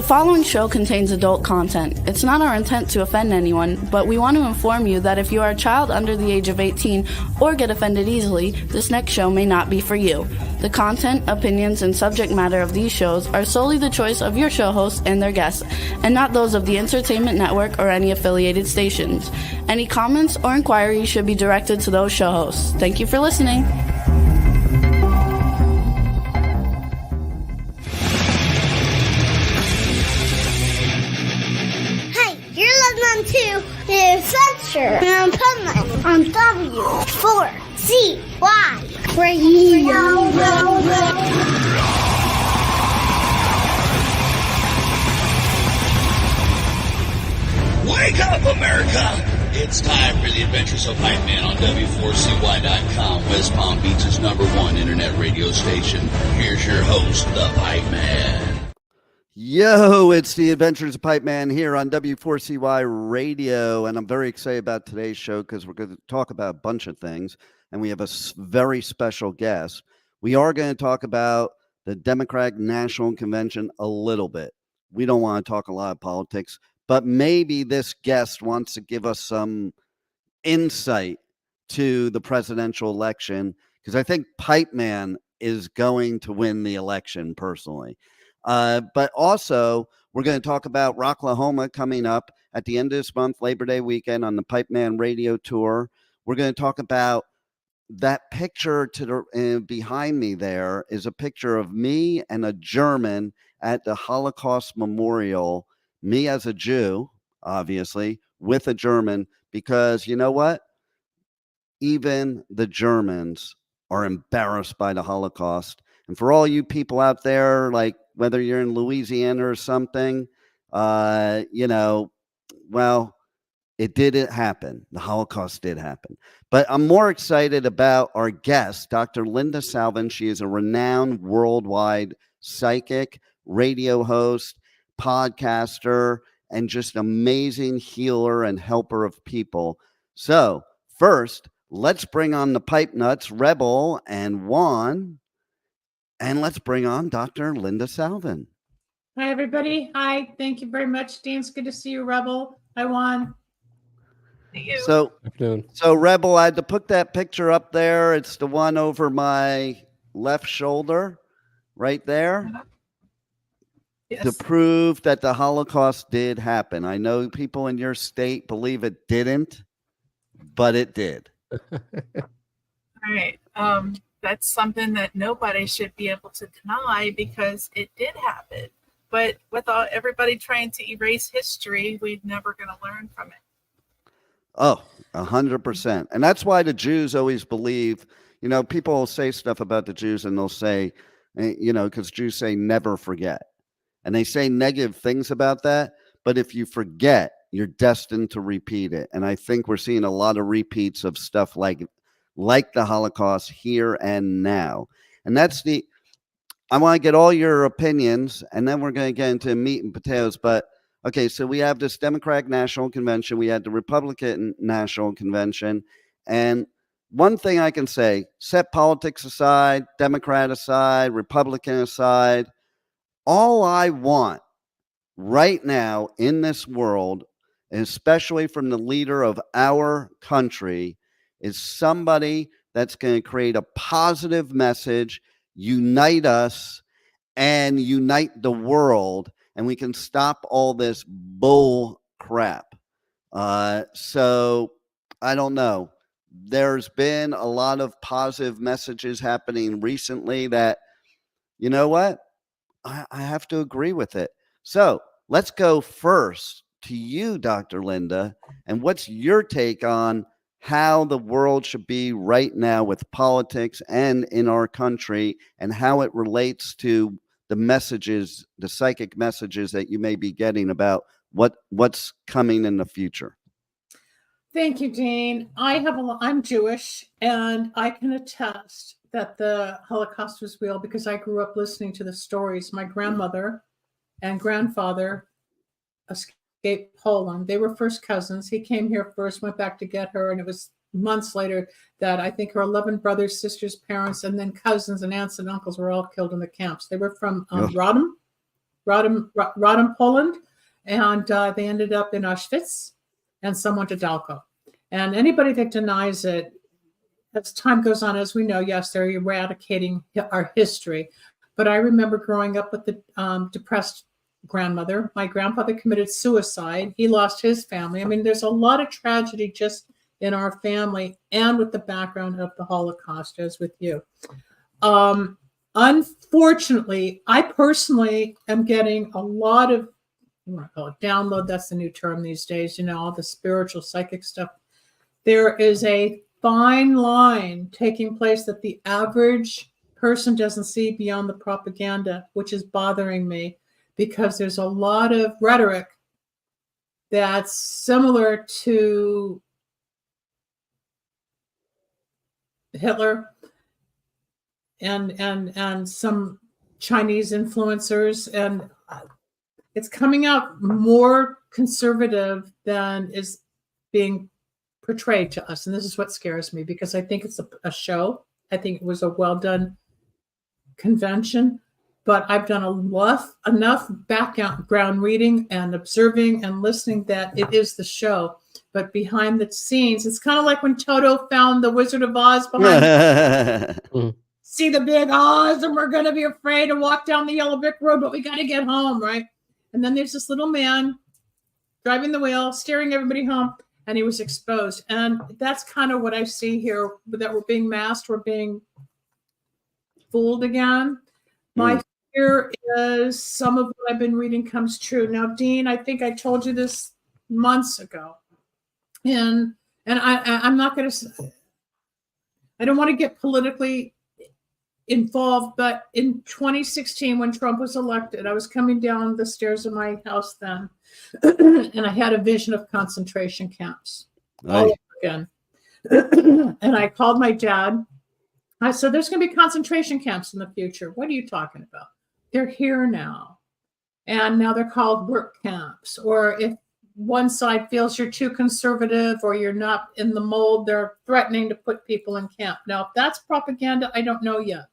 following show contains adult content. It's not our intent to offend anyone, but we want to inform you that if you are a child under the age of 18 or get offended easily, this next show may not be for you. The content, opinions, and subject matter of these shows are solely the choice of your show hosts and their guests, and not those of the Entertainment Network or any affiliated stations. Any comments or inquiries should be directed to those show hosts. Thank you for listening. To the Adventures of Pipeman on W4CY Radio. Wake up, America! It's time for the Adventures of Pipeman on W4CY.com, West Palm Beach's #1 internet radio station. Here's your host, the Pipeman. Yo, it's the Adventures of Pipeman here on W4CY Radio, and I'm very excited about today's show because we're going to talk about a bunch of things, and we have a very special guest. We are going to talk about the Democratic National Convention a little bit. We don't want to talk a lot of politics, but maybe this guest wants to give us some insight to the presidential election, because I think Pipeman is going to win the election personally. But also, we're going to talk about Rocklahoma coming up at the end of this month, Labor Day weekend, on the PipemanRadio tour. We're going to talk about that picture to the behind me. There is a picture of me and a German at the Holocaust Memorial. Me as a Jew, obviously, with a German, because you know what? Even the Germans are embarrassed by the Holocaust. And for all you people out there, like whether you're in Louisiana or something, well, it didn't happen. The Holocaust did happen. But I'm more excited about our guest, Dr. Linda Salvin. She is a renowned worldwide psychic, radio host, podcaster, and just amazing healer and helper of people. So first, let's bring on the Pipe Nuts, Rebel and Juan. And let's bring on Dr. Linda Salvin. Hi, everybody. Hi. Thank you very much, Dean. It's good to see you, Rebel. Hi, Juan. See you. So Rebel, I had to put that picture up there. It's the one over my left shoulder right there. Yes. To prove that the Holocaust did happen. I know people in your state believe it didn't, but it did. All right. That's something that nobody should be able to deny because it did happen. But without everybody trying to erase history, we're never going to learn from it. Oh, 100%. And that's why the Jews always believe, people will say stuff about the Jews and they'll say, because Jews say never forget. And they say negative things about that. But if you forget, you're destined to repeat it. And I think we're seeing a lot of repeats of stuff like the Holocaust here and now. And I want to get all your opinions, and then we're going to get into meat and potatoes. But, okay, so we have this Democratic National Convention. We had the Republican National Convention. And one thing I can say, set politics aside, Democrat aside, Republican aside, all I want right now in this world, especially from the leader of our country, is somebody that's going to create a positive message, unite us, and unite the world, and we can stop all this bull crap. So I don't know. There's been a lot of positive messages happening recently that, you know what? I have to agree with it. So let's go first to you, Dr. Linda, and what's your take on how the world should be right now with politics and in our country, and how it relates to the messages, the psychic messages that you may be getting about what's coming in the future? Thank you, Dean. I'm Jewish, and I can attest that the Holocaust was real because I grew up listening to the stories. My grandmother and grandfather escaped Poland. They were first cousins. He came here first, went back to get her, and it was months later that I think her 11 brothers, sisters, parents, and then cousins and aunts and uncles were all killed in the camps. They were from Rodham, Rodham, Poland, and they ended up in Auschwitz, and some went to Dachau. And anybody that denies it, as time goes on, as we know, yes, they're eradicating our history. But I remember growing up with the depressed grandmother. My grandfather committed suicide. He lost his family. I mean, there's a lot of tragedy just in our family and with the background of the Holocaust, as with you. Unfortunately, I personally am getting a lot of, you want to call it download, that's the new term these days, all the spiritual, psychic stuff. There is a fine line taking place that the average person doesn't see beyond the propaganda, which is bothering me, because there's a lot of rhetoric that's similar to Hitler and some Chinese influencers, and it's coming out more conservative than is being portrayed to us. And this is what scares me, because I think it's a show. I think it was a well done convention, but I've done enough background reading and observing and listening that it is the show. But behind the scenes, it's kind of like when Toto found the Wizard of Oz behind. See the big Oz, and we're going to be afraid to walk down the yellow brick road, but we got to get home, right? And then there's this little man driving the wheel, steering everybody home, and he was exposed. And that's kind of what I see here, that we're being masked, we're being fooled again. My fear is some of what I've been reading comes true. Now, Dean, I think I told you this months ago, and I'm not going to, I don't want to get politically involved, but in 2016, when Trump was elected, I was coming down the stairs of my house then, and I had a vision of concentration camps all over again. And I called my dad. I said, there's going to be concentration camps in the future. What are you talking about? They're here now. And now they're called work camps. Or if one side feels you're too conservative or you're not in the mold, they're threatening to put people in camp. Now, if that's propaganda, I don't know yet.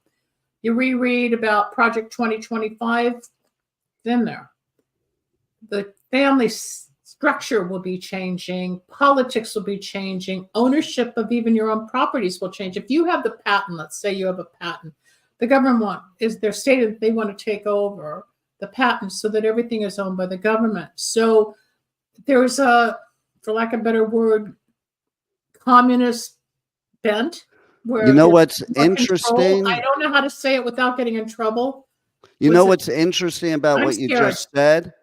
You reread about Project 2025, it's in there. The family structure will be changing. Politics will be changing. Ownership of even your own properties will change. If you have the patent, let's say you have a patent, the government they're stated they want to take over the patent so that everything is owned by the government. So there's a, for lack of a better word, communist bent. Where what's interesting? I don't know how to say it without getting in trouble. What's interesting about I'm what scared. You just said?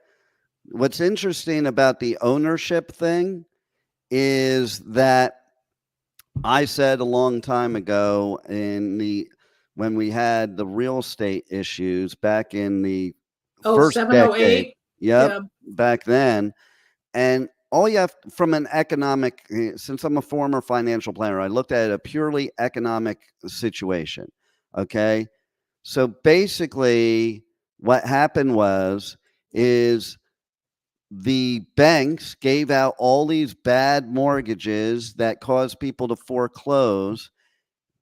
What's interesting about the ownership thing is that I said a long time ago when we had the real estate issues back in the first 708. Yep, back then. And all you have from an economic, since I'm a former financial planner, I looked at a purely economic situation. Okay. So basically what happened is the banks gave out all these bad mortgages that caused people to foreclose,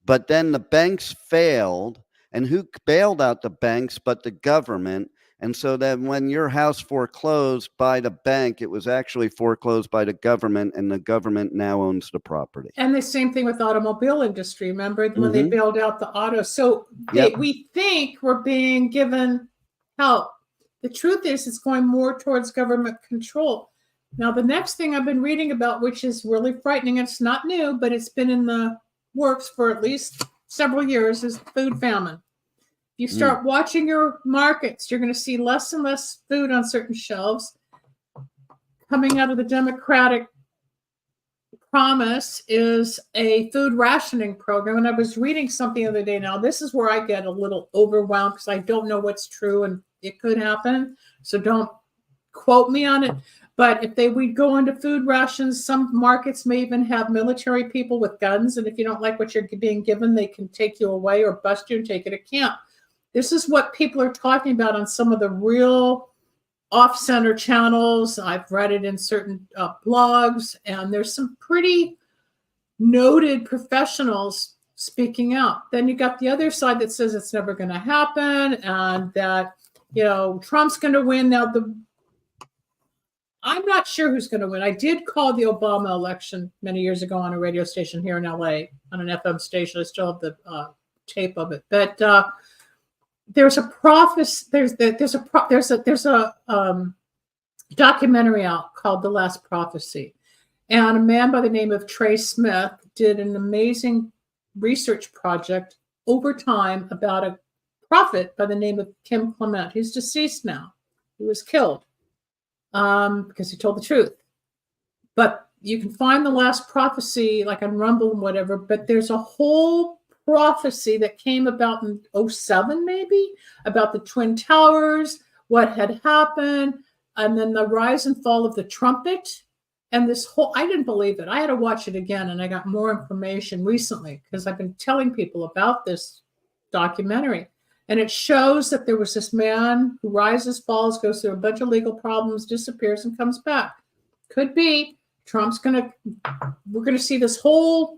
but then the banks failed. And who bailed out the banks but the government? And so then when your house foreclosed by the bank, it was actually foreclosed by the government, and the government now owns the property. And the same thing with automobile industry. Remember when they bailed out the auto? So we think we're being given help. The truth is it's going more towards government control. Now, the next thing I've been reading about, which is really frightening, it's not new, but it's been in the works for at least several years, is food famine. You start watching your markets, you're going to see less and less food on certain shelves. Coming out of the Democratic promise is a food rationing program. And I was reading something the other day. Now, this is where I get a little overwhelmed because I don't know what's true and it could happen. So don't quote me on it. But if we go into food rations, some markets may even have military people with guns. And if you don't like what you're being given, they can take you away or bust you and take you to camp. This is what people are talking about on some of the real off-center channels. I've read it in certain blogs, and there's some pretty noted professionals speaking out. Then you got the other side that says it's never going to happen and that Trump's going to win. Now, I'm not sure who's going to win. I did call the Obama election many years ago on a radio station here in LA, on an FM station. I still have the tape of it. But there's a prophecy. There's a documentary out called The Last Prophecy, and a man by the name of Trey Smith did an amazing research project over time about a prophet by the name of Kim Clement. He's deceased now. He was killed because he told the truth. But you can find The Last Prophecy like on Rumble and whatever, but there's a whole prophecy that came about in 2007 maybe, about the Twin Towers, what had happened, and then the rise and fall of the trumpet. And this whole, I didn't believe it. I had to watch it again, and I got more information recently because I've been telling people about this documentary. And it shows that there was this man who rises, falls, goes through a bunch of legal problems, disappears, and comes back. Could be we're going to see this whole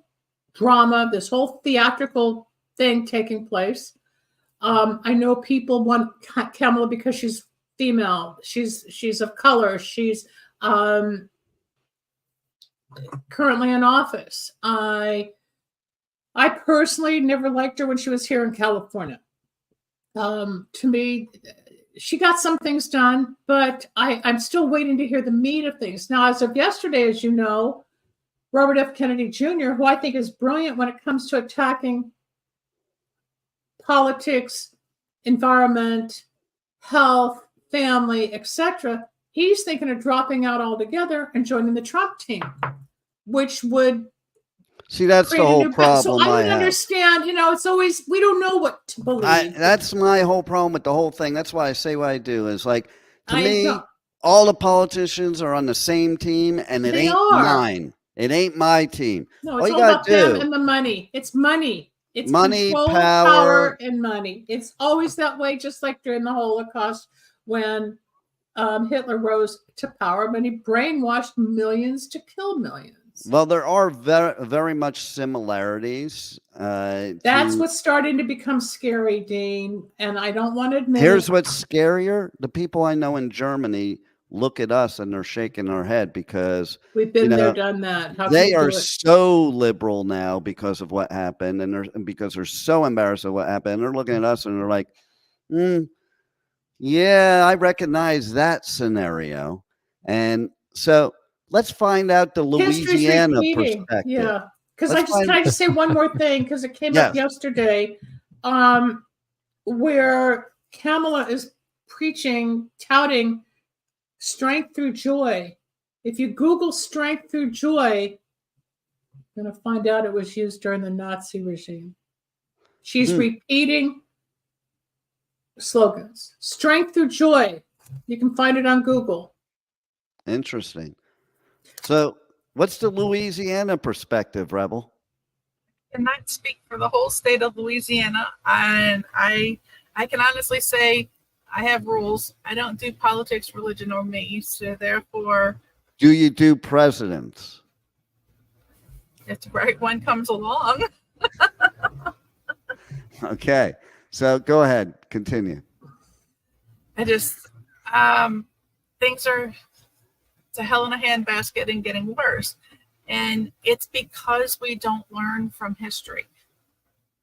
drama, this whole theatrical thing taking place. I know people want Kamala because she's female. She's of color. She's currently in office. I personally never liked her when she was here in California. To me, she got some things done, but I'm still waiting to hear the meat of things. Now, as of yesterday, as you know, Robert F. Kennedy Jr., who I think is brilliant when it comes to attacking politics, environment, health, family, etc., he's thinking of dropping out altogether and joining the Trump team, which would see, that's the whole problem. So I don't understand. It's always, we don't know what to believe. That's my whole problem with the whole thing. That's why I say what I do. Is like, to me, all the politicians are on the same team, and it ain't mine. It ain't my team. No, it's all about them and the money. It's money. It's money, control, power, and money. It's always that way, just like during the Holocaust when Hitler rose to power, but he brainwashed millions to kill millions. Well, there are very, very much similarities. That's what's starting to become scary, Dean, and I don't want to admit Here's what's scarier. The people I know in Germany look at us and they're shaking their head because we've been there, done that. They are so liberal now because of what happened, and because they're so embarrassed of what happened. And they're looking at us and they're like, yeah, I recognize that scenario. And so let's find out the Louisiana perspective. Yeah, because can I just say one more thing? Because it came up yesterday, where Kamala is touting strength through joy. If you Google strength through joy, you're going to find out it was used during the Nazi regime. She's repeating slogans. Strength through joy. You can find it on Google. Interesting. So what's the Louisiana perspective, Rebel? I cannot speak for the whole state of Louisiana. And I can honestly say I have rules. I don't do politics, religion, or me. So therefore, do you do presidents? If the right one comes along. Okay. So go ahead. Continue. I just things are, it's a hell in a handbasket and getting worse. And it's because we don't learn from history.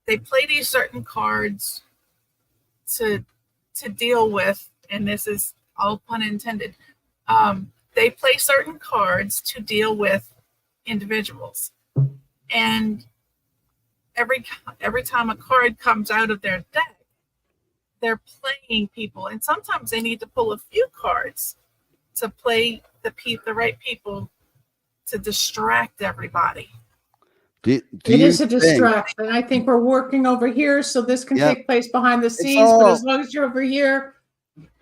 They play these certain cards to deal with, and this is all pun intended, they play certain cards to deal with individuals. And every time a card comes out of their deck, they're playing people. And sometimes they need to pull a few cards to play the right people to distract everybody. It is a distraction. I think we're working over here, so this can take place behind the scenes. But as long as you're over here,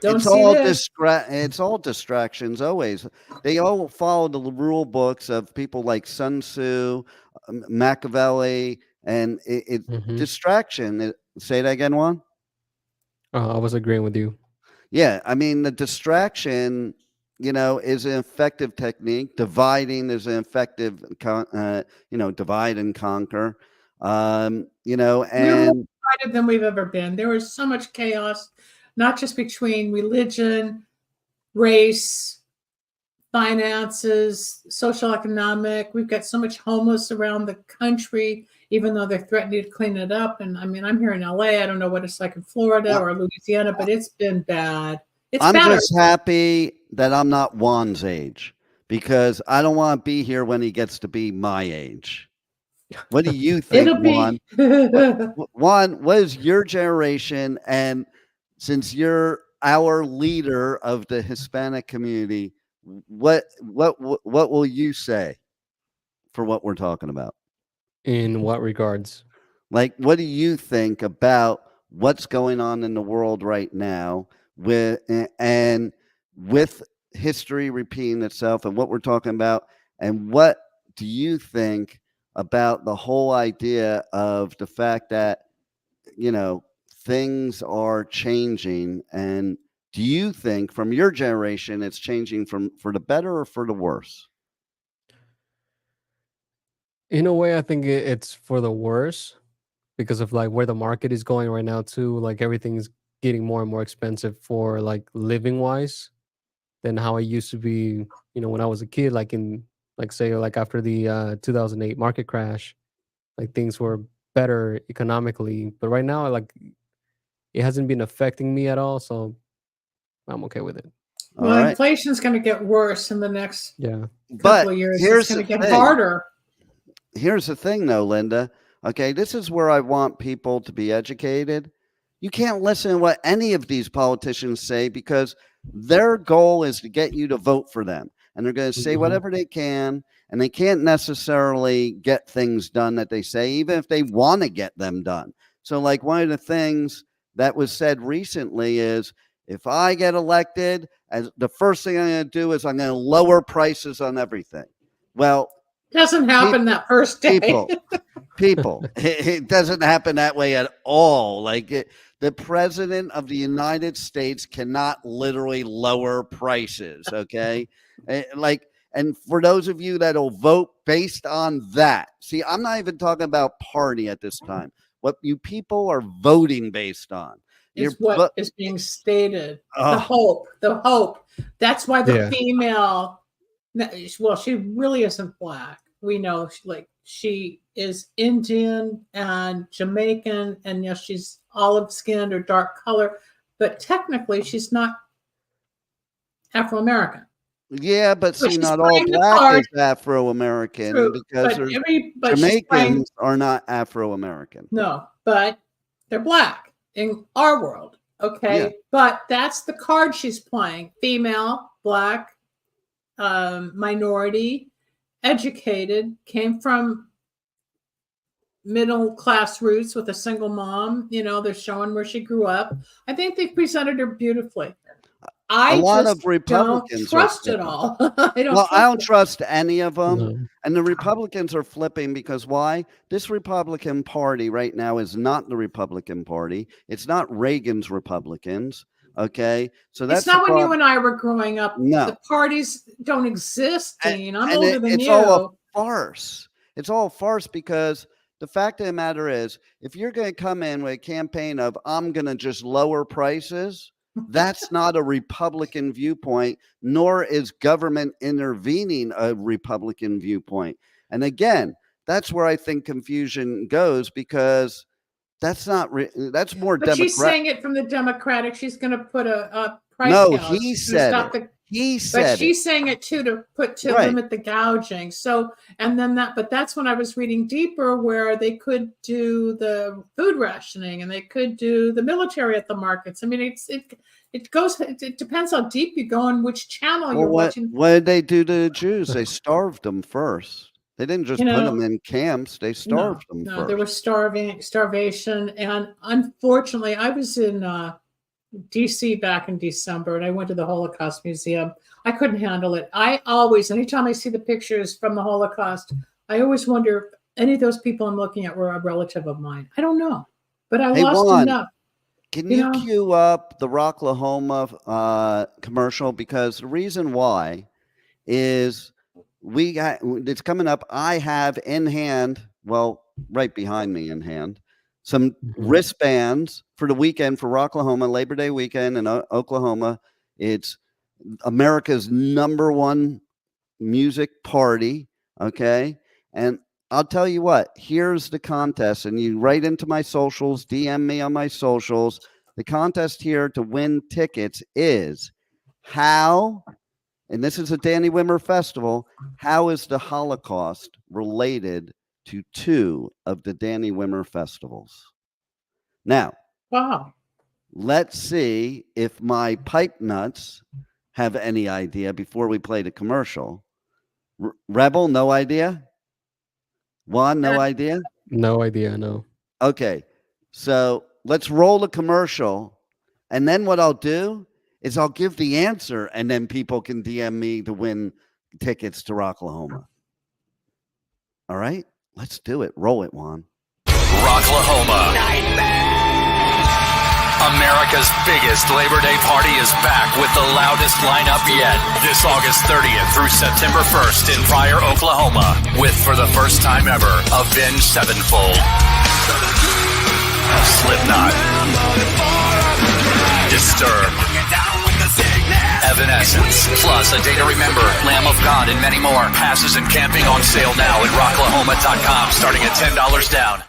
don't see this. It's all distractions always. They all follow the rule books of people like Sun Tzu, Machiavelli, and it's distraction. Say that again, Juan? I was agreeing with you. Yeah, I mean, the distraction, is an effective technique. Dividing is an effective, divide and conquer. And we're more divided than we've ever been. There was so much chaos. not just between religion, race, finances, social economic. We've got so much homeless around the country, even though they're threatening to clean it up. And I mean, I'm here in LA. I don't know what it's like in Florida or Louisiana, but it's been bad. I'm just happy that I'm not Juan's age, because I don't want to be here when he gets to be my age. What do you think, Juan? Juan, what is your generation? And since you're our leader of the Hispanic community, what will you say for what we're talking about? In what regards? Like, what do you think about what's going on in the world right now with history repeating itself, and what we're talking about? And what do you think about the whole idea of the fact that, things are changing? And do you think from your generation it's changing for the better or for the worse? In a way, I think it's for the worse, because of like where the market is going right now too. Like everything's getting more and more expensive for like living wise than how it used to be, when I was a kid, like say like after the 2008 market crash, like things were better economically. But right now, like it hasn't been affecting me at all, so I'm okay with it. Well, inflation's going to get worse in the next couple of years. It's going to get harder. Here's the thing, though, Linda. Okay, this is where I want people to be educated. You can't listen to what any of these politicians say, because their goal is to get you to vote for them. And they're going to say whatever they can, and they can't necessarily get things done that they say, even if they want to get them done. So like one of the things that was said recently is, if I get elected, as the first thing I'm going to do is I'm going to lower prices on everything. Well, doesn't happen that first day. People, it doesn't happen that way at all. Like the president of the United States cannot literally lower prices. Okay. And for those of you that'll vote based on that, see, I'm not even talking about party at this time. What you people are voting based on is what is being stated. The hope. That's why the female, well, she really isn't black. We know she is Indian and Jamaican, and yes, she's olive skinned or dark color, but technically she's not Afro-American. Yeah, but see, not all black is Afro-American, because Jamaicans are not Afro-American. No, but they're black in our world. Okay. Yeah. But that's the card she's playing. Female, black, minority, educated, came from middle class roots with a single mom. They're showing where she grew up. I think they presented her beautifully. A lot of Republicans don't trust it all. I don't trust any of them. No. And the Republicans are flipping, because why? This Republican Party right now is not the Republican Party. It's not Reagan's Republicans. Okay. So that's it's not when you and I were growing up. No. The parties don't exist, Dean. I'm older than you. It's all a farce. It's all a farce, because the fact of the matter is, if you're going to come in with a campaign of, I'm going to just lower prices, that's not a Republican viewpoint, nor is government intervening a Republican viewpoint. And again, that's where I think confusion goes, because that's not that's more Democratic. She's saying it from the Democratic. She's going to put a price. No, he said it. He said but she's saying it too, to limit the gouging. So, and then but that's when I was reading deeper, where they could do the food rationing and they could do the military at the markets. I mean, it depends how deep you go and which channel you're watching. What did they do to the Jews? They starved them first. They didn't just put them in camps. They starved them first. No, there was starvation. And unfortunately, I was in DC back in December, and I went to the Holocaust Museum. I couldn't handle it. Anytime I see the pictures from the Holocaust, I always wonder if any of those people I'm looking at were a relative of mine. I don't know, but I lost enough. Can you cue up the Rocklahoma commercial? Because the reason why is it's coming up. I have in hand, well, right behind me in hand, some Mhm. wristbands for the weekend for Rocklahoma, Labor Day weekend in Oklahoma. It's America's #1 music party. Okay. And I'll tell you what, here's the contest, and you write into my socials, DM me on my socials. The contest here to win tickets is how, and this is a Danny Wimmer festival, how is the Holocaust related to 2 of the Danny Wimmer festivals? Now, Wow. let's see if my pipe nuts have any idea before we play the commercial. Rebel, no idea? Juan, no idea? No idea. No. Okay, so let's roll the commercial, and then what I'll do is I'll give the answer, and then people can DM me to win tickets to Rocklahoma. All right, let's do it. Roll it, Juan. Rocklahoma. America's biggest Labor Day party is back with the loudest lineup yet. This August 30th through September 1st in Pryor, Oklahoma, with, for the first time ever, Avenged Sevenfold, Slipknot, Disturbed, Evanescence, plus A Day to Remember, Lamb of God, and many more. Passes and camping on sale now at rocklahoma.com, starting at $10 down.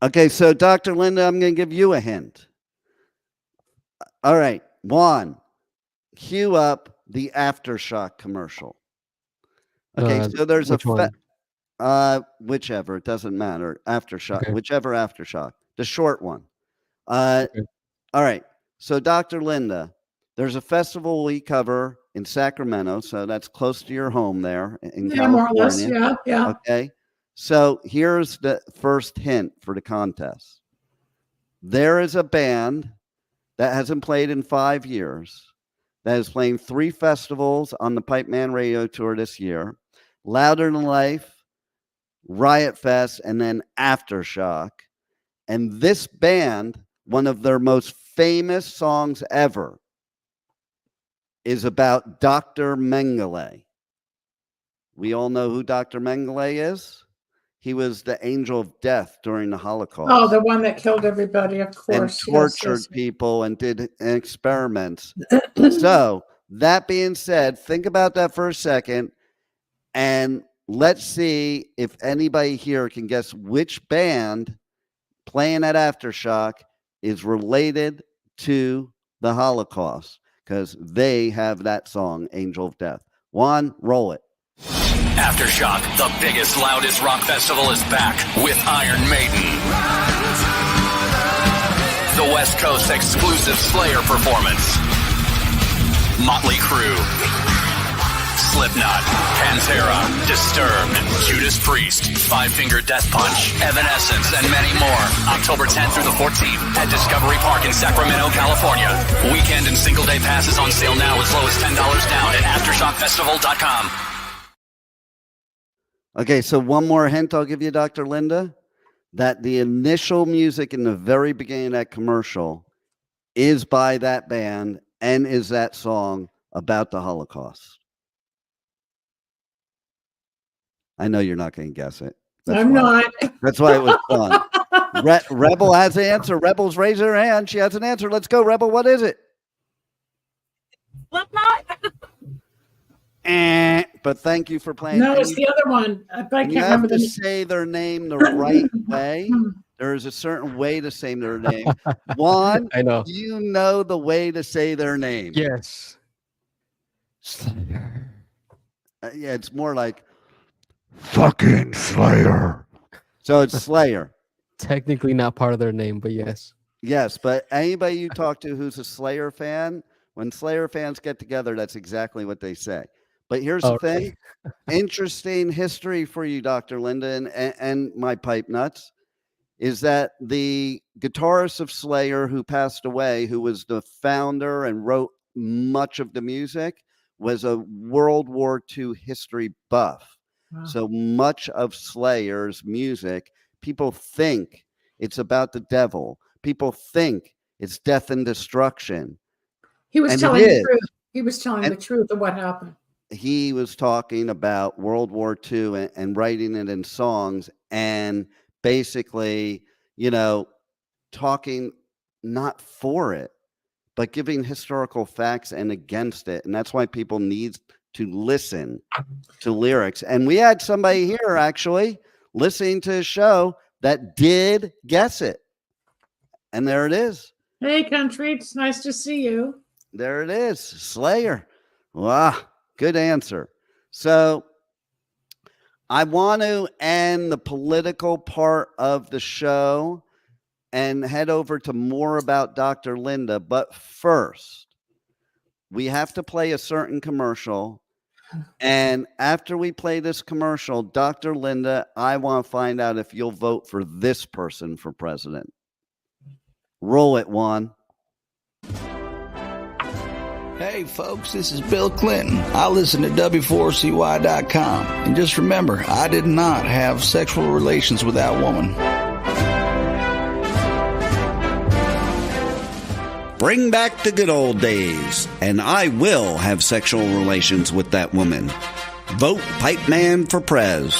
Okay, so Dr. Linda, I'm going to give you a hint. All right, Juan, cue up the Aftershock commercial. Okay, so there's which one? Whichever, it doesn't matter. Aftershock, Okay. whichever Aftershock, the short one. All right, so Dr. Linda, there's a festival we cover in Sacramento, so that's close to your home there in Yeah, more or less. California. Yeah. Okay. So here's the first hint for the contest. There is a band that hasn't played in 5 years that is playing 3 festivals on the PipemanRadio tour this year: Louder Than Life, Riot Fest, and then Aftershock. And this band, one of their most famous songs ever, is about Dr. Mengele. We all know who Dr. Mengele is. He was the angel of death during the Holocaust. Oh, the one that killed everybody, of and course. tortured Yes. people and did experiments. So that being said, think about that for a second, and let's see if anybody here can guess which band playing at Aftershock is related to the Holocaust, because they have that song, Angel of Death. Juan, roll it. Aftershock, the biggest, loudest rock festival, is back with Iron Maiden. The West Coast exclusive Slayer performance. Motley Crue. Slipknot, Pantera, Disturbed, Judas Priest, Five Finger Death Punch, Evanescence, and many more. October 10th through the 14th at Discovery Park in Sacramento, California. Weekend and single day passes on sale now as low as $10 down at AftershockFestival.com. Okay, so one more hint I'll give you, Dr. Linda, that the initial music in the very beginning of that commercial is by that band and is that song about the Holocaust. I know you're not going to guess it. I'm not. That's why it was fun. Rebel has an answer. Rebel's raised her hand. She has an answer. Let's go, Rebel. What is it? Slipknot. But thank you for playing. No, it's the other one. I can't You have remember to the say their name the right way. There is a certain way to say their name. Juan, I know. you know the way to say their name. Yes. Slayer. Yeah, it's more like fucking Slayer. So it's Slayer. Technically not part of their name, but yes. Yes, but anybody you talk to who's a Slayer fan, when Slayer fans get together, that's exactly what they say. But here's the thing. Interesting history for you, Dr. Linda, and my pipe nuts, is that the guitarist of Slayer who passed away, who was the founder and wrote much of the music, was a World War II history buff. Wow. So much of Slayer's music, people think it's about the devil. People think it's death and destruction. He was And telling it the is. truth. He was telling the truth of what happened. He was talking about World War II and writing it in songs, and basically, talking not for it, but giving historical facts and against it. And that's why people need to listen to lyrics. And we had somebody here actually listening to a show that did guess it. And there it is. Hey, country. It's nice to see you. There it is. Slayer. Wow. Good answer. So I want to end the political part of the show and head over to more about Dr. Linda. But first, we have to play a certain commercial. And after we play this commercial, Dr. Linda, I want to find out if you'll vote for this person for president. Roll it, Juan. Hey folks, this is Bill Clinton. I listen to W4CY.com. And just remember, I did not have sexual relations with that woman. Bring back the good old days, and I will have sexual relations with that woman. Vote Pipeman for Prez.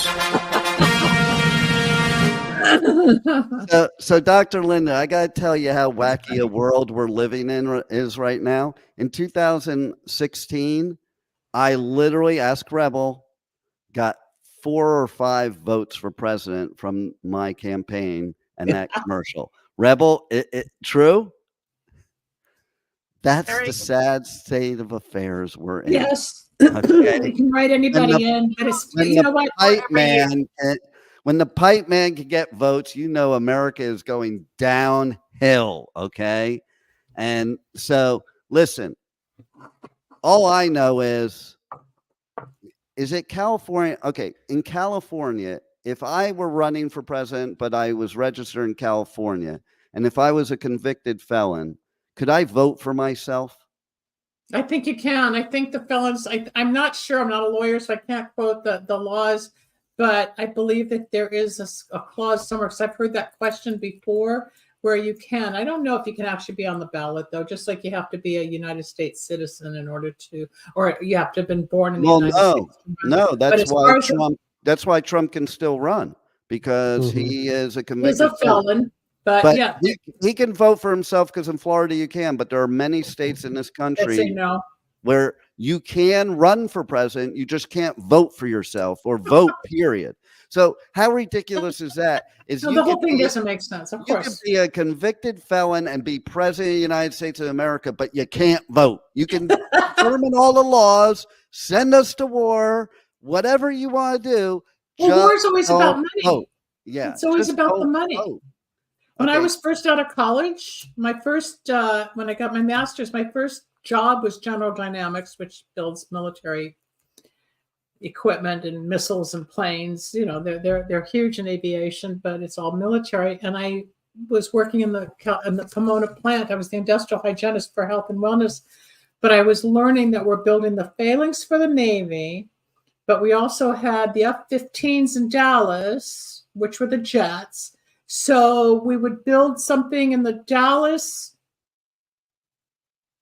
So, Dr. Linda, I got to tell you how wacky a world we're living in is right now. In 2016, I literally, Ask Rebel, got 4 or 5 votes for president from my campaign and that commercial. Rebel, true? That's the sad state of affairs we're in. Yes. Okay. You can write anybody in. But it's, you know what? When the pipe man can get votes, America is going downhill. Okay. And so, listen, all I know is it California? Okay. In California, if I were running for president, but I was registered in California, and if I was a convicted felon, could I vote for myself? I think you can. I think the felons, I'm not sure. I'm not a lawyer, so I can't quote the laws, but I believe that there is a clause somewhere, because I've heard that question before, where you can. I don't know if you can actually be on the ballot, though, just like you have to be a United States citizen in order to, or you have to have been born in the United States. No, that's why Trump can still run, because he is a convicted felon. But yeah, he can vote for himself, because in Florida you can, but there are many states in this country where you can run for president. You just can't vote for yourself or vote, period. So how ridiculous is that? The whole thing doesn't make sense, of course. You can be a convicted felon and be president of the United States of America, but you can't vote. You can determine all the laws, send us to war, whatever you want to do. Well, war is always about money. Vote. Yeah, it's always about the money. Vote. When I was first out of college, when I got my master's, my first job was General Dynamics, which builds military equipment and missiles and planes. They're huge in aviation, but it's all military. And I was working in the Pomona plant. I was the industrial hygienist for health and wellness, but I was learning that we're building the phalanx for the Navy, but we also had the F-15s in Dallas, which were the jets. So we would build something in the Dallas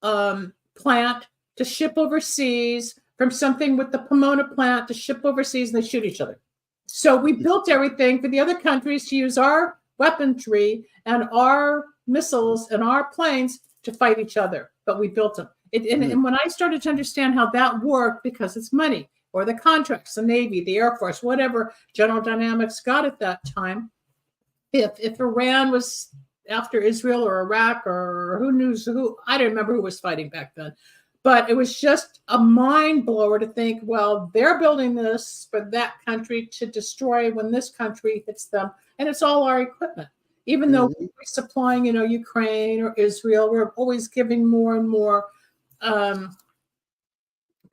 plant to ship overseas, from something with the Pomona plant to ship overseas, and they shoot each other. So we built everything for the other countries to use our weaponry and our missiles and our planes to fight each other. But we built them. And when I started to understand how that worked, because it's money, or the contracts, the Navy, the Air Force, whatever General Dynamics got at that time, if Iran was after Israel or Iraq or who, I don't remember who was fighting back then, but it was just a mind blower to think, well, they're building this for that country to destroy when this country hits them. And it's all our equipment. Even though we're supplying, Ukraine or Israel, we're always giving more and more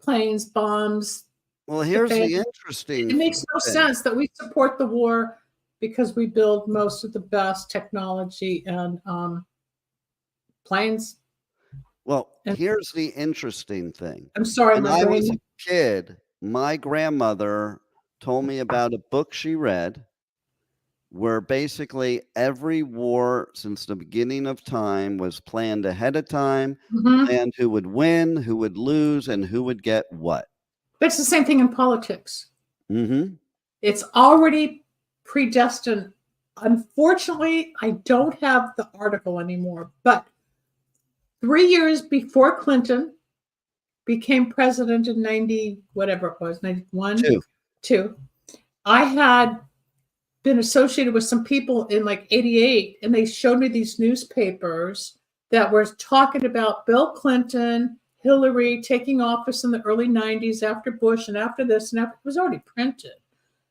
planes, bombs. Well, here's the interesting. It makes no sense that we support the war, because we build most of the best technology and planes. Well, here's the interesting thing. I'm sorry, when I was a kid, my grandmother told me about a book she read where basically every war since the beginning of time was planned ahead of time, planned who would win, who would lose, and who would get what. That's the same thing in politics. Mm-hmm. It's already predestined unfortunately, I don't have the article anymore, but 3 years before Clinton became president in 90, whatever it was, 91, two, I had been associated with some people in like 88, and they showed me these newspapers that were talking about Bill Clinton, Hillary taking office in the early 90s after Bush and after this, and after it was already printed.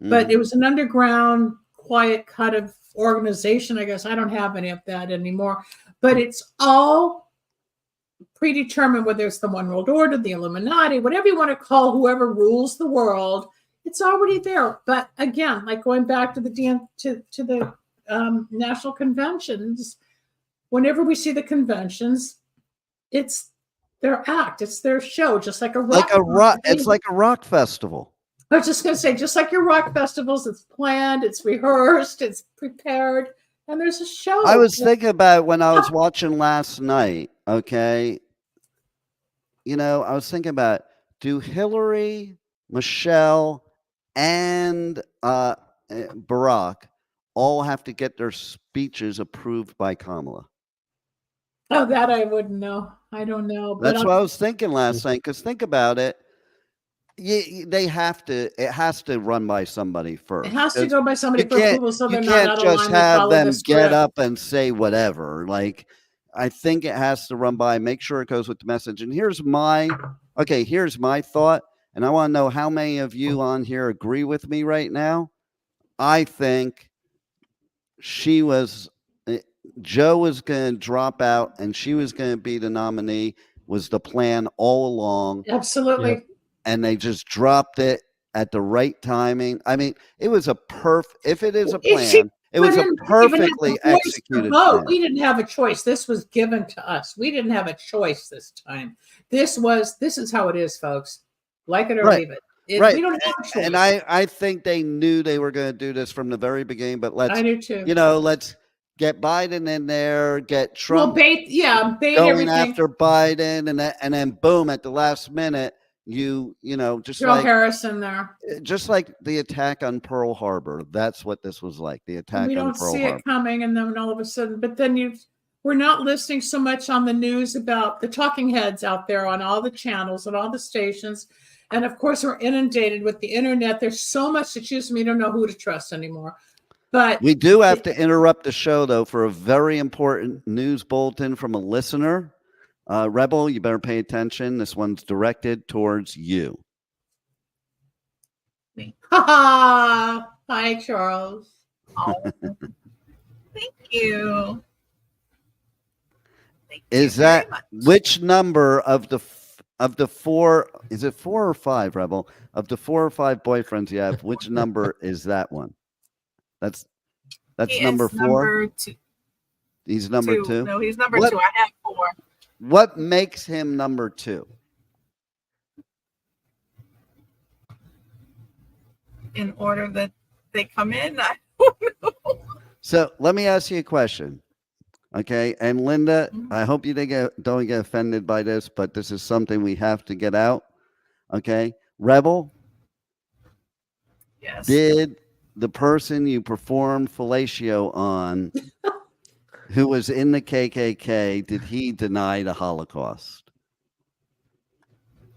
But it was an underground, quiet kind of organization, I guess. I don't have any of that anymore. But it's all predetermined, whether it's the One World Order, the Illuminati, whatever you want to call whoever rules the world. It's already there. But again, like going back to the national conventions, whenever we see the conventions, it's their act, it's their show, just like a rock. It's like a rock festival. I was just going to say, just like your rock festivals, it's planned, it's rehearsed, it's prepared, and there's a show. I was thinking about it when I was watching last night. Okay, I was thinking about, do Hillary, Michelle, and Barack all have to get their speeches approved by Kamala? Oh, that I wouldn't know. I don't know. But That's what I was thinking last night. Because think about it. They have to. It has to run by somebody first. It has to go by somebody for approval, so they're you not can't out of just line have follow them the get script. up and say whatever. Like, I think it has to run by. Make sure it goes with the message. And here's my thought. And I want to know how many of you on here agree with me right now. I think Joe was going to drop out and she was going to be the nominee, was the plan all along. Absolutely. Yep. And they just dropped it at the right timing. I mean, it was if it is a plan, it was a perfectly executed plan. We didn't have a choice. This was given to us. We didn't have a choice this time. This is how it is, folks. Like it or leave it. We don't have a choice. And I think they knew they were going to do this from the very beginning, but I do too. Let's get Biden in there, get Trump bait going everything after Biden, and then boom, at the last minute, just throw like Harris in there. Just like the attack on Pearl Harbor. That's what this was like, the attack on Pearl Harbor. We don't see it coming, and then all of a sudden, but then we're not listening so much on the news about the talking heads out there on all the channels and all the stations. And of course, we're inundated with the internet. There's so much to choose from. You don't know who to trust anymore. But we do have to interrupt the show, though, for a very important news bulletin from a listener. Rebel, you better pay attention. This one's directed towards you. Hi, Charles. Oh, thank you. Is that which number of the four? Is it 4 or 5, Rebel? Of the 4 or 5 boyfriends you have, which number is that one? That's number 4. Number 2. He's number 2. No, he's number 2. I have 4. What makes him number 2? In order that they come in, I don't know. So let me ask you a question. Okay. And Linda, I hope you don't get offended by this, but this is something we have to get out. Okay. Rebel. Yes. Did the person you performed fellatio on, who was in the KKK, did he deny the Holocaust?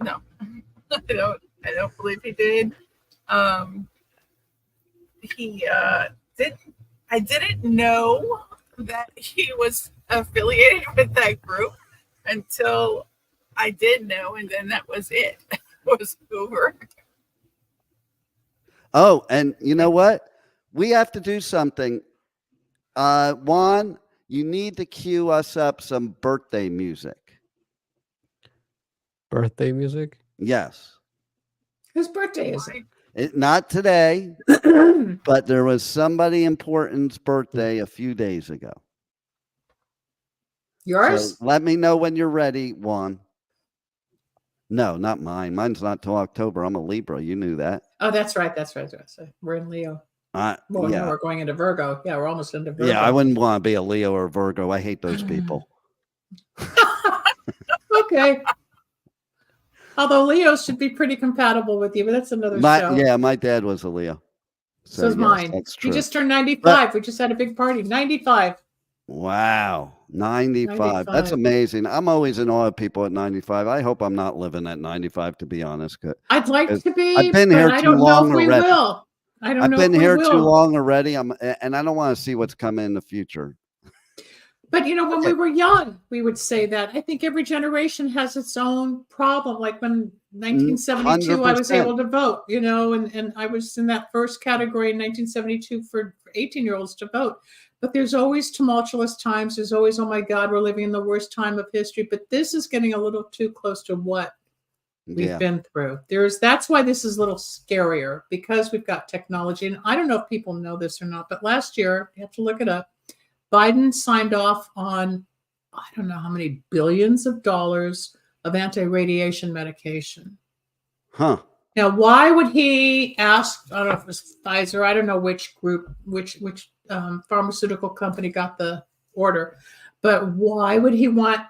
No, I don't believe he did. He did. I didn't know that he was affiliated with that group until I did know, and then that was it. It was over. Oh, and you know what? We have to do something. Juan, you need to cue us up some birthday music. Birthday music? Yes. Whose birthday is it? Not today, but there was somebody important's birthday a few days ago. Yours? So let me know when you're ready, Juan. No, not mine. Mine's not till October. I'm a Libra. You knew that. Oh, that's right. We're in Leo. Yeah. No, we're going into Virgo. Yeah, we're almost into Virgo. Yeah, I wouldn't want to be a Leo or Virgo. I hate those people. Okay. Although Leos should be pretty compatible with you, but that's another show. Yeah, my dad was a Leo. So is yes, mine. that's He true. just turned 95. We just had a big party. 95. Wow, 95. That's 95. amazing. I'm always in awe of people at 95. I hope I'm not living at 95, to be honest. I'd like 'Cause to I've be, been but here I too don't know long if we already. will. I don't I've know been if we here too will. long already. And I don't want to see what's coming in the future. But when Okay. we were young, we would say that. I think every generation has its own problem. Like when 1972, I was 100%. able to vote, and I was in that first category in 1972 for 18-year-olds to vote. But there's always tumultuous times. There's always, oh my God, we're living in the worst time of history. But this is getting a little too close to what we've been through. That's why this is a little scarier, because we've got technology. And I don't know if people know this or not, but last year, you have to look it up, Biden signed off on, I don't know how many billions of dollars of anti-radiation medication. Huh. Now, why would he ask, I don't know if it was Pfizer, I don't know which group, which pharmaceutical company got the order, but why would he want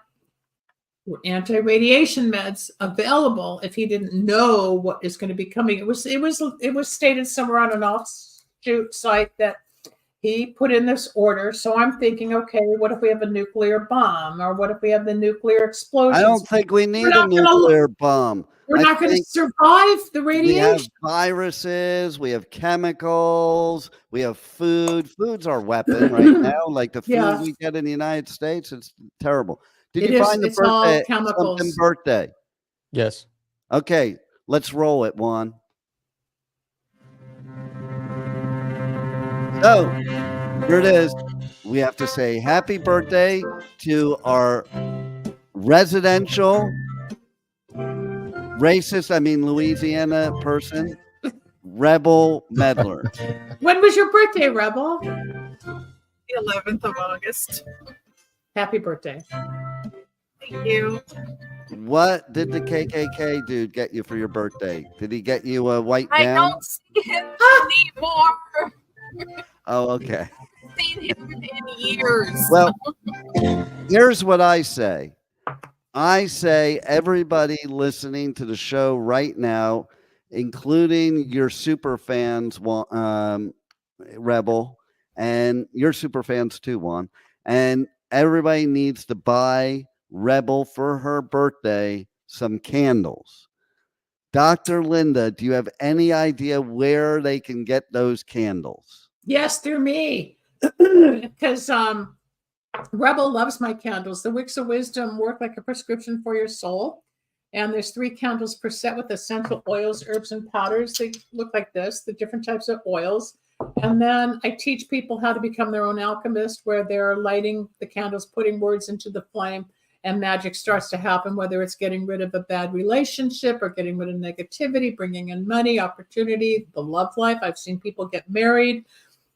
anti-radiation meds available if he didn't know what is going to be coming? It was stated somewhere on an offshoot site that he put in this order. So I'm thinking, okay, what if we have a nuclear bomb, or what if we have the nuclear explosions? I don't think we need a nuclear bomb. We're not going to survive the radiation. We have viruses, we have chemicals, we have food. Food's our weapon right now. Like the food we get in the United States, it's terrible. Did you find the it's all birthday? chemicals. Something birthday. Yes. Okay, let's roll it, Juan. So here it is. We have to say happy birthday to our residential Louisiana person, Rebel Meddler. When was your birthday, Rebel? The 11th of August. Happy birthday. Thank you. What did the KKK dude get you for your birthday? Did he get you a white I gown? don't see him anymore. Oh, okay. I've seen him in years. Well, here's what I say. I say everybody listening to the show right now, including your super fans, Rebel, and your super fans too, Juan, and everybody needs to buy Rebel for her birthday some candles. Dr. Linda, do you have any idea where they can get those candles? Yes, through me. Because Rebel loves my candles. The Wicks of Wisdom work like a prescription for your soul. And there's 3 candles per set with essential oils, herbs, and powders. They look like this, the different types of oils. And then I teach people how to become their own alchemist, where they're lighting the candles, putting words into the flame, and magic starts to happen, whether it's getting rid of a bad relationship or getting rid of negativity, bringing in money, opportunity, the love life. I've seen people get married.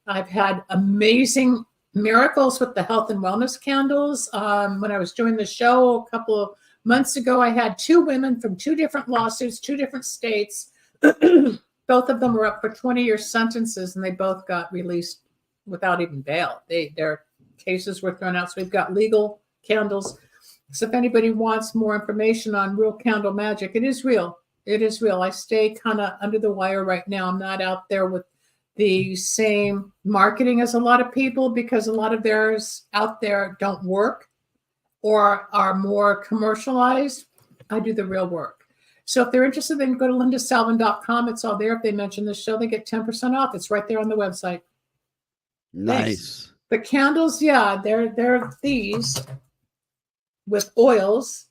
I've had amazing miracles with the health and wellness candles. When I was doing the show a couple of months ago, I had 2 women from 2 different lawsuits, 2 different states. Both of them were up for 20-year sentences, and they both got released without even bail. Their cases were thrown out. So we've got legal candles. So if anybody wants more information on real candle magic, it is real. It is real. I stay kind of under the wire right now. I'm not out there with the same marketing as a lot of people, because a lot of theirs out there don't work or are more commercialized. I do the real work. So if they're interested, they can go to lindasalvin.com. It's all there. If they mention the show, they get 10% off. It's right there on the website. Nice. Thanks. The candles, they're these with oils.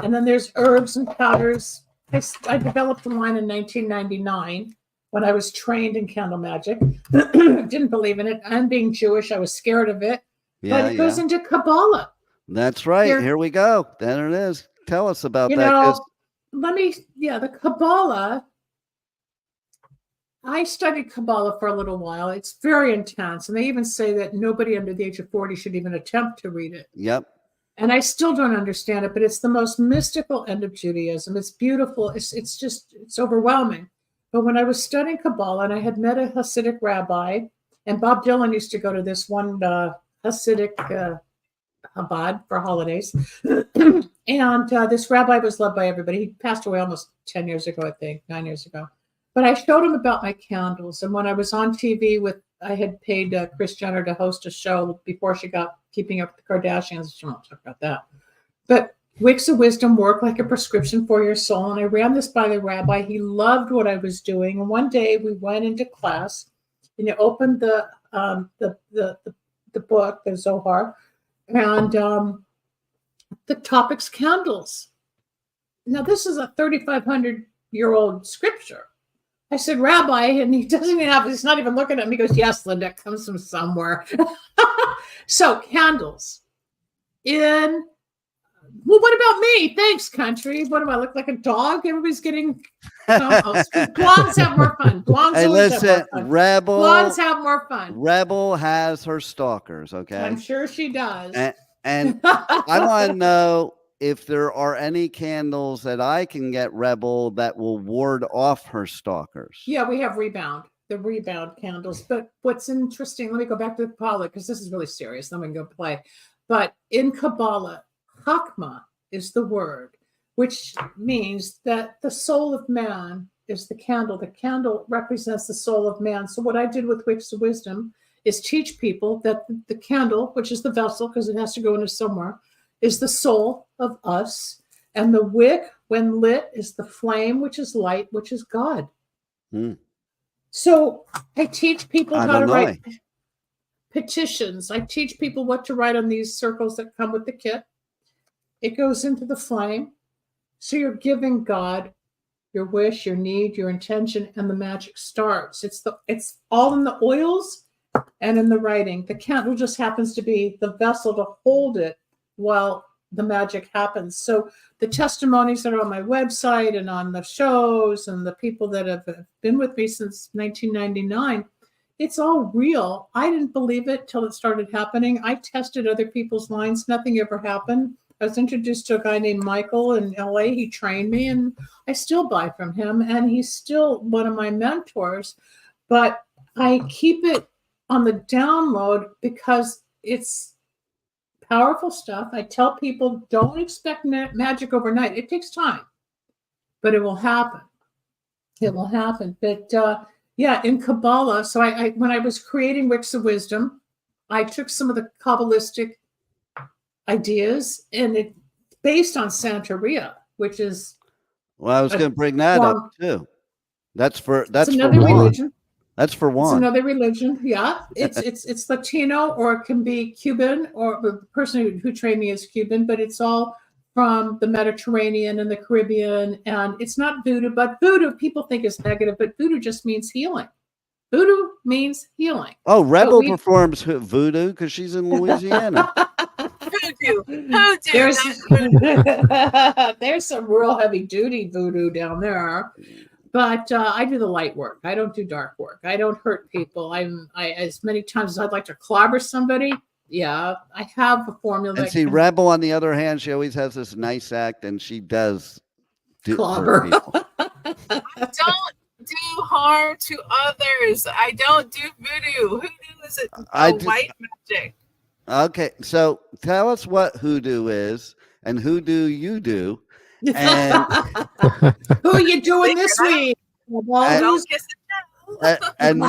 And then there's herbs and powders. I developed a line in 1999 when I was trained in candle magic. Didn't believe in it. And being Jewish, I was scared of it. But it goes into Kabbalah. That's right. Here we go. There it is. Tell us about that. The Kabbalah, I studied Kabbalah for a little while. It's very intense. And they even say that nobody under the age of 40 should even attempt to read it. Yep. And I still don't understand it, but it's the most mystical end of Judaism. It's beautiful. It's overwhelming. But when I was studying Kabbalah, and I had met a Hasidic rabbi, and Bob Dylan used to go to this one Hasidic Chabad for holidays. And this rabbi was loved by everybody. He passed away almost 10 years ago, I think, 9 years ago. But I showed him about my candles. And when I was on TV I had paid Kris Jenner to host a show before she got Keeping Up with the Kardashians. She won't talk about that. But Wicks of Wisdom work like a prescription for your soul. And I ran this by the rabbi. He loved what I was doing. And one day we went into class and you opened the book, the Zohar, and the topic's candles. Now, this is a 3,500-year-old scripture. I said, Rabbi, and he doesn't even have, he's not even looking at me. He goes, yes, Linda, it comes from somewhere. So candles well, what about me? Thanks, country. What do I look like, a dog? Everybody's getting, blondes have more fun. Blondes Hey, always listen, have more fun. Rebel. Blondes have more fun. Rebel has her stalkers, okay? I'm sure she does. And I want to know if there are any candles that I can get, Rebel, that will ward off her stalkers. Yeah, we have the rebound candles. But what's interesting, let me go back to the Kabbalah, because this is really serious. Then we can go play. But in Kabbalah, Chakma is the word, which means that the soul of man is the candle. The candle represents the soul of man. So what I did with Wicks of Wisdom is teach people that the candle, which is the vessel, because it has to go into somewhere, is the soul of us. And the wick, when lit, is the flame, which is light, which is God. So I teach people how to write petitions. I teach people what to write on these circles that come with the kit. It goes into the flame. So you're giving God your wish, your need, your intention, and the magic starts. It's all in the oils and in the writing. The candle just happens to be the vessel to hold it while the magic happens. So the testimonies that are on my website and on the shows and the people that have been with me since 1999, it's all real. I didn't believe it till it started happening. I tested other people's lines. Nothing ever happened. I was introduced to a guy named Michael in LA. He trained me and I still buy from him. And he's still one of my mentors. But I keep it on the download because it's powerful stuff. I tell people, don't expect magic overnight. It takes time, but it will happen. It will happen. But yeah, in Kabbalah, so I when I was creating Wicks of Wisdom, I took some of the Kabbalistic ideas and it based on Santeria, which is well, I was going to bring that up too. That's for another religion. That's for one. It's another religion. Yeah, it's Latino, or it can be Cuban, or the person who trained me is Cuban, but it's all from the Mediterranean and the Caribbean. And it's not voodoo, but voodoo people think is negative, but voodoo just means healing. Voodoo means healing. Oh, Rebel performs voodoo because she's in Louisiana. There's some real heavy duty voodoo down there. But I do the light work. I don't do dark work. I don't hurt people. I as many times as I'd like to clobber somebody. Yeah, I have a formula. And see, Rebel, on the other hand, she always has this nice act, and she does clobber people. I don't do harm to others. I don't do voodoo. Hoodoo is white magic. Okay, so tell us what hoodoo is and who do you do. And who are you doing this week? And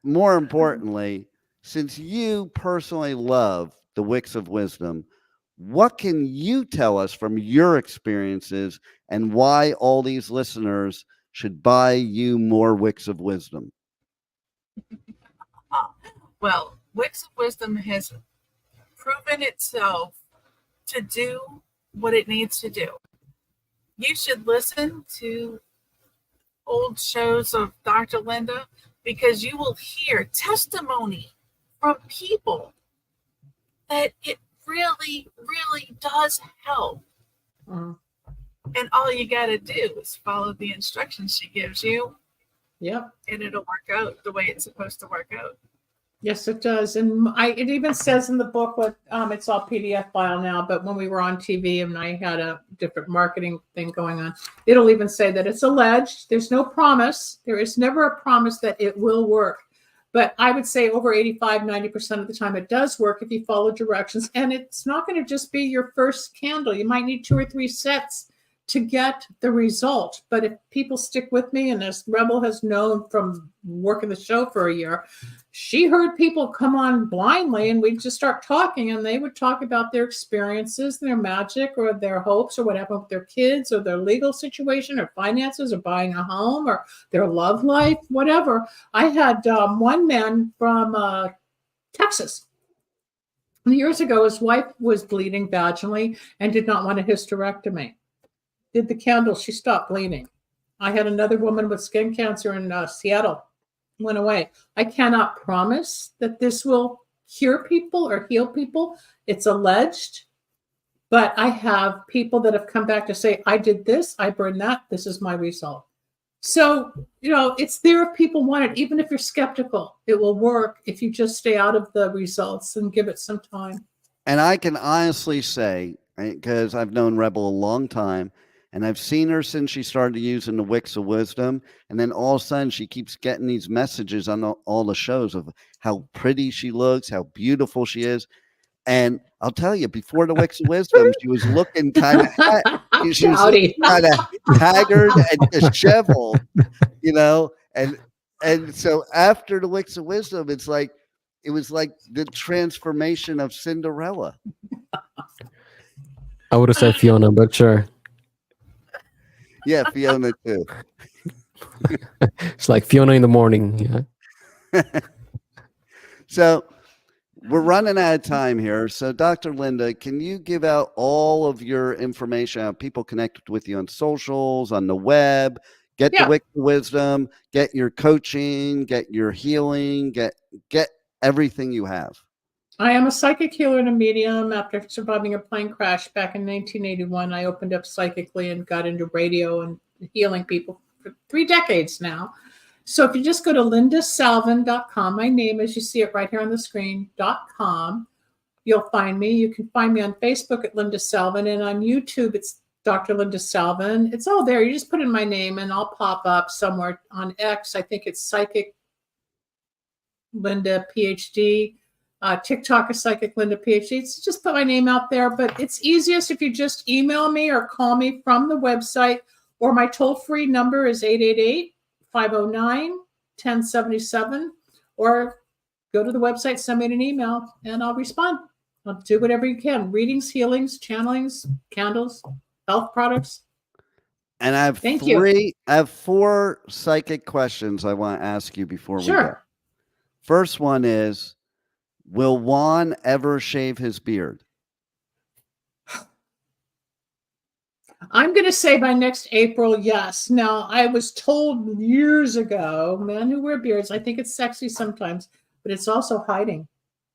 more importantly, since you personally love the Wicks of Wisdom, what can you tell us from your experiences and why all these listeners should buy you more Wicks of Wisdom? Well, Wicks of Wisdom has proven itself to do what it needs to do. You should listen to old shows of Dr. Linda because you will hear testimony from people that it really, really does help. And all you got to do is follow the instructions she gives you. Yep. And it'll work out the way it's supposed to work out. Yes, it does. And it even says in the book what it's all PDF file now, but when we were on TV and I had a different marketing thing going on, it'll even say that it's alleged. There's no promise. There is never a promise that it will work. But I would say over 85-90% of the time it does work if you follow directions. And it's not going to just be your first candle. You might need 2 or 3 sets to get the result. But if people stick with me, and as Rebel has known from working the show for a year, she heard people come on blindly, and we'd just start talking, and they would talk about their experiences, their magic, or their hopes, or what happened with their kids, or their legal situation, or finances, or buying a home, or their love life, whatever. I had one man from Texas. Years ago, his wife was bleeding vaginally and did not want a hysterectomy. Did the candle, she stopped bleeding. I had another woman with skin cancer in Seattle, went away. I cannot promise that this will cure people or heal people. It's alleged, but I have people that have come back to say, I did this, I burned that, this is my result. So, it's there if people want it. Even if you're skeptical, it will work if you just stay out of the results and give it some time. And I can honestly say, because I've known Rebel a long time, and I've seen her since she started using the Wicks of Wisdom. And then all of a sudden she keeps getting these messages on all the shows of how pretty she looks, how beautiful she is. And I'll tell you, before the Wicks of Wisdom, she was looking kind of haggard and disheveled, and so after the Wicks of Wisdom, it was like the transformation of Cinderella. I would have said Fiona, but sure. Yeah, Fiona too. It's like Fiona in the morning. Yeah. So we're running out of time here. So Dr. Linda, can you give out all of your information, how people connect with you on socials, on the web, get the Wick of Wisdom, get your coaching, get your healing, get everything you have? I am a psychic healer and a medium. After surviving a plane crash back in 1981, I opened up psychically and got into radio and healing people for 3 decades now. So if you just go to lindasalvin.com, my name, as you see it right here on the screen, .com, you'll find me. You can find me on Facebook at Linda Salvin, and on YouTube, it's Dr. Linda Salvin. It's all there. You just put in my name, and I'll pop up somewhere on X. I think it's Psychic Linda PhD. TikTok is Psychic Linda PhD. It's just put my name out there, but it's easiest if you just email me or call me from the website, or my toll-free number is 888-509-1077, or go to the website, send me an email, and I'll respond. I'll do whatever you can. Readings, healings, channelings, candles, health products. And I have 4 psychic questions I want to ask you before we go. First one is, will Juan ever shave his beard? I'm going to say by next April, yes. Now, I was told years ago, men who wear beards, I think it's sexy sometimes, but it's also hiding,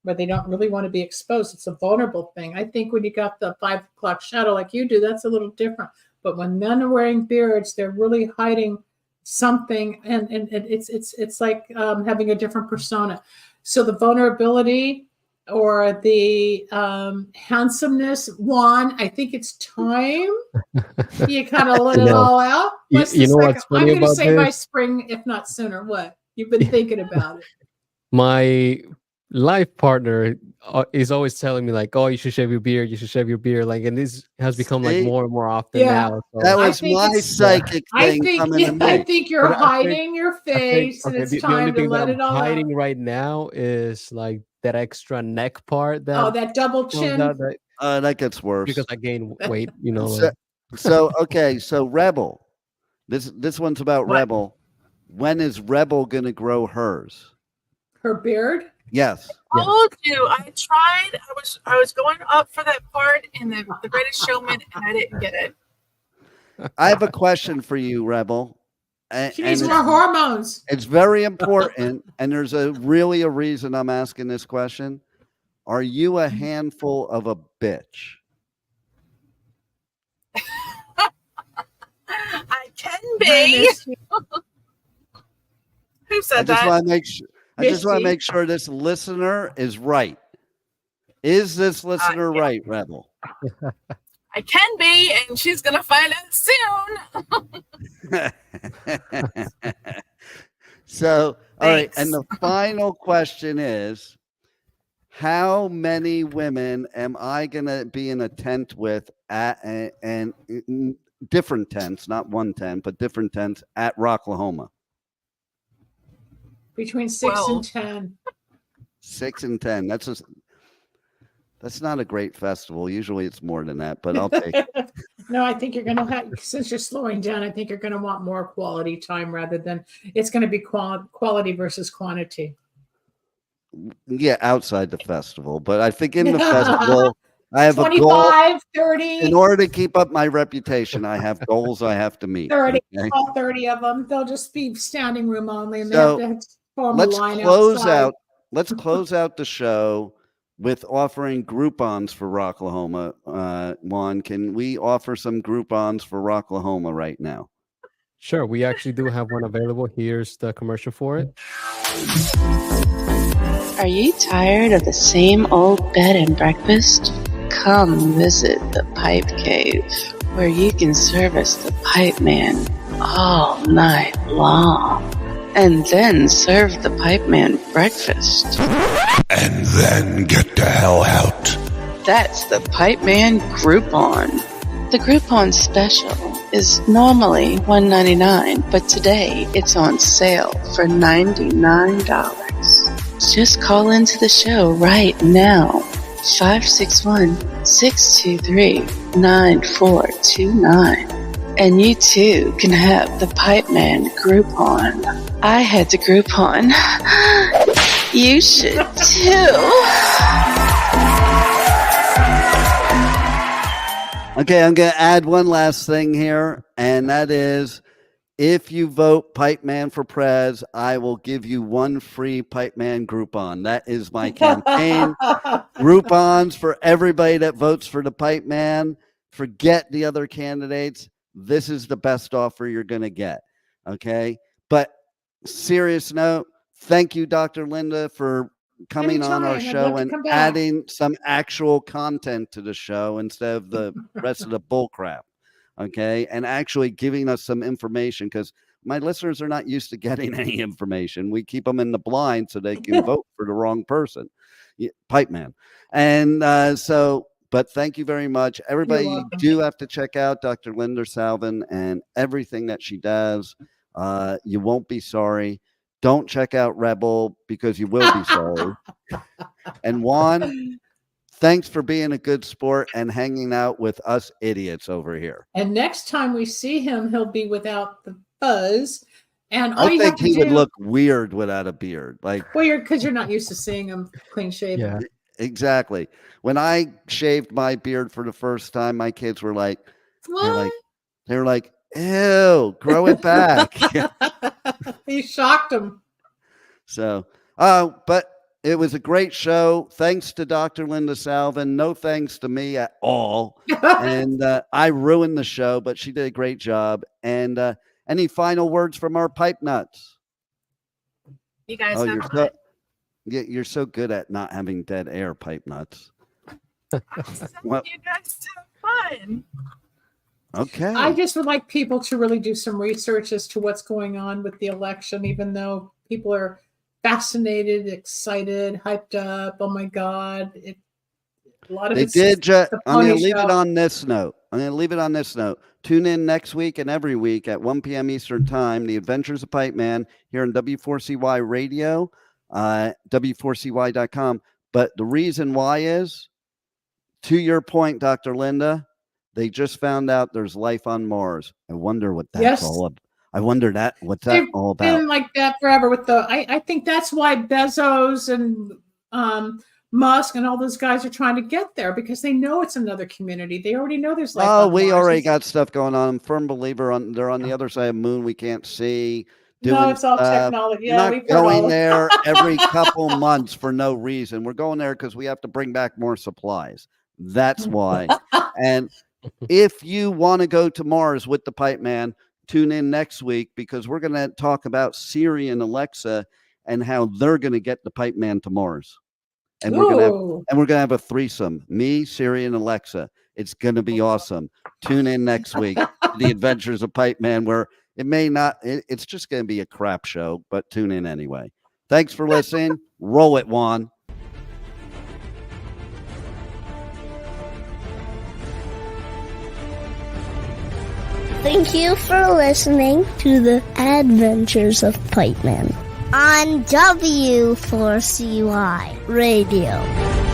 where they don't really want to be exposed. It's a vulnerable thing. I think when you got the 5 o'clock shadow like you do, that's a little different. But when men are wearing beards, they're really hiding something, and it's like having a different persona. So the vulnerability or the handsomeness, Juan, I think it's time you kind of let it all out. What's funny I'm going to say this? by spring, if not sooner. What? You've been thinking about it. My life partner is always telling me like, "Oh, you should shave your beard. You should shave your beard." Like, and this has become like more and more often now. So. That was my psychic thing coming to me. I think you're hiding your face, and it's time to let it all out. Hiding right now is like that extra neck part. That double chin. That gets worse because I gain weight. So Rebel, this one's about Rebel. When is Rebel gonna grow hers? Her beard? Yes. I told you. I tried. I was going up for that part in the Greatest Showman, and I didn't get it. I have a question for you, Rebel. She needs more hormones. It's very important, and there's a reason I'm asking this question. Are you a handful of a bitch? I can be. Who said that? I just want to make sure this listener is right. Is this listener right, Rebel? I can be, and she's going to find out soon. So, all right. And the final question is, how many women am I going to be in a tent with and different tents, not one tent, but different tents at Rocklahoma. Between 6 Well- and 10. 6 and 10. That's not a great festival. Usually it's more than that, but I'll take it. No, I think you're going to have, since you're slowing down, I think you're going to want more quality time rather than it's going to be quality versus quantity. Yeah, outside the festival. But I think in the festival, I have a goal. 25, 30. In order to keep up my reputation, I have goals I have to meet. 30, Okay? all 30 of them. They'll just be standing room only, and So, they have to form Let's a line close outside. out. Let's close out the show with offering Groupons for Rocklahoma. Juan, can we offer some Groupons for Rocklahoma right now? Sure, we actually do have one available. Here's the commercial for it. Are you tired of the same old bed and breakfast? Come visit the Pipe Cave, where you can service the Pipe Man all night long, and then serve the Pipe Man breakfast. And then get the hell out. That's the Pipe Man Groupon. The Groupon special is normally $1.99, but today it's on sale for $99. Just call into the show right now. 561-623-9429. And you too can have the Pipe Man Groupon. I had the Groupon. You should too. Okay, I'm going to add one last thing here, and that is if you vote Pipe Man for Prez, I will give you one free Pipe Man Groupon. That is my campaign. Groupons for everybody that votes for the Pipe Man. Forget the other candidates. This is the best offer you're going to get. Okay? But serious note, thank you, Dr. Linda, for coming on our show and adding some actual content to the show instead of the rest of the bull crap. Okay. And actually giving us some information, because my listeners are not used to getting any information. We keep them in the blind so they can vote for the wrong person. Pipe Man. And but thank you very much. Everybody, you do have to check out Dr. Linda Salvin and everything that she does. You won't be sorry. Don't check out Rebel because you will be sorry. And Juan, thanks for being a good sport and hanging out with us idiots over here. And next time we see him, he'll be without the fuzz. And I think he would look weird without a beard. Like, well, because you're not used to seeing him clean shaven. Yeah. Exactly. When I shaved my beard for the first time, my kids were like, they were like, ew, grow it back. He shocked him. So, but it was a great show. Thanks to Dr. Linda Salvin. No thanks to me at all. And I ruined the show, but she did a great job. And any final words from our pipe nuts? You guys have fun. You're so good at not having dead air, pipe nuts. Well, you guys have fun. Okay. I just would like people to really do some research as to what's going on with the election, even though people are fascinated, excited, hyped up. Oh my God. A lot of they it's did. I'm going to leave show. it on this note. Tune in next week and every week at 1 p.m. Eastern Time, The Adventures of Pipeman here on W4CY Radio, W4CY.com. But the reason why is, to your point, Dr. Linda, they just found out there's life on Mars. I wonder what that's all about. I wonder what's that all about. Been like that forever with I think that's why Bezos and Musk and all those guys are trying to get there, because they know it's another community. They already know there's life on we Mars. already got stuff going on. I'm a firm believer they're on the other side of the moon we can't see. No, it's all technology. Yeah, we're not going there every couple months for no reason. We're going there because we have to bring back more supplies. That's why. And if you want to go to Mars with the Pipe Man, tune in next week, because we're going to talk about Siri and Alexa and how they're going to get the Pipe Man to Mars. And we're going to have a threesome. Me, Siri, and Alexa. It's going to be awesome. Tune in next week to The Adventures of Pipe Man, where it may not, it's just going to be a crap show, but tune in anyway. Thanks for listening. Roll it, Juan. Thank you for listening to the Adventures of Pipeman on W4CY Radio.